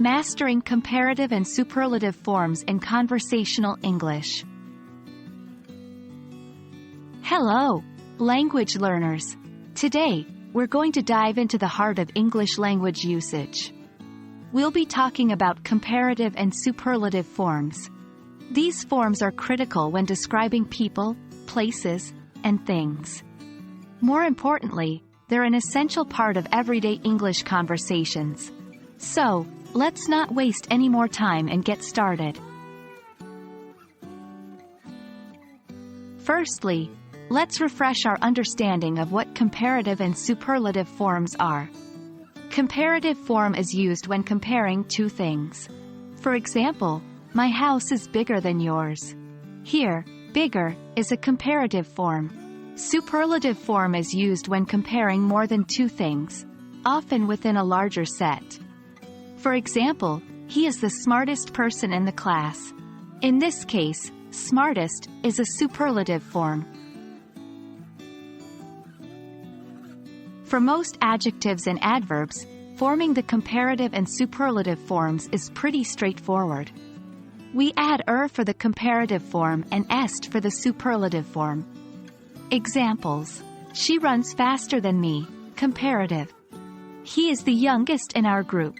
Mastering Comparative and Superlative Forms in Conversational English. Hello, language learners. Today, we're going to dive into the heart of English language usage. We'll be talking about comparative and superlative forms. These forms are critical when describing people, places, and things. More importantly, they're an essential part of everyday English conversations. So, let's not waste any more time and get started. Firstly, let's refresh our understanding of what comparative and superlative forms are. Comparative form is used when comparing two things. For example, my house is bigger than yours. Here, bigger is a comparative form. Superlative form is used when comparing more than two things, often within a larger set. For example, he is the smartest person in the class. In this case, smartest is a superlative form. For most adjectives and adverbs, forming the comparative and superlative forms is pretty straightforward. We add for the comparative form and est for the superlative form. Examples: she runs faster than me, comparative. He is the youngest in our group,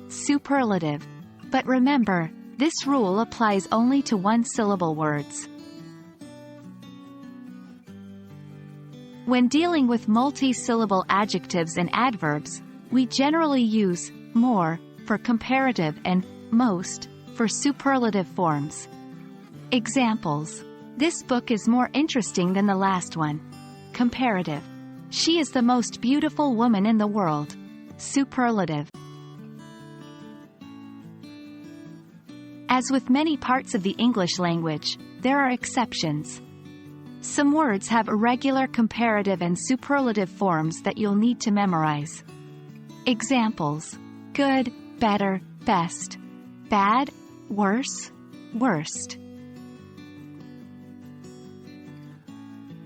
superlative. But remember, this rule applies only to one-syllable words. When dealing with multi-syllable adjectives and adverbs, we generally use more for comparative and most for superlative forms. Examples: this book is more interesting than the last one, comparative. She is the most beautiful woman in the world, superlative. As with many parts of the English language, there are exceptions. Some words have irregular comparative and superlative forms that you'll need to memorize. Examples: good, better, best; bad, worse, worst.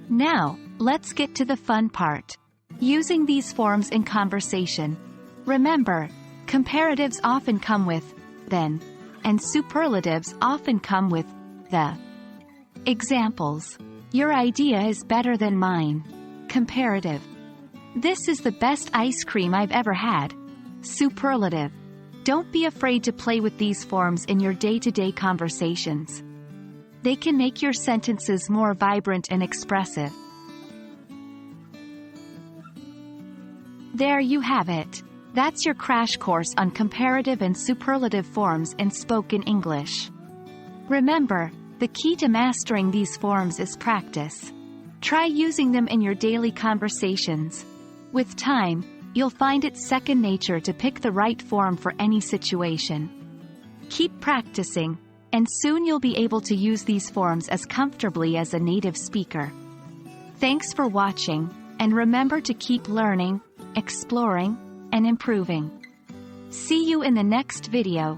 Now, let's get to the fun part: using these forms in conversation. Remember, comparatives often come with then, and superlatives often come with the. Examples: your idea is better than mine, comparative. This is the best ice cream I've ever had, superlative. Don't be afraid to play with these forms in your day-to-day conversations. They can make your sentences more vibrant and expressive. There you have it. That's your crash course on comparative and superlative forms in spoken English. Remember, the key to mastering these forms is practice. Try using them in your daily conversations. With time, you'll find it second nature to pick the right form for any situation. Keep practicing, and soon you'll be able to use these forms as comfortably as a native speaker. Thanks for watching, and remember to keep learning, exploring, and improving. See you in the next video.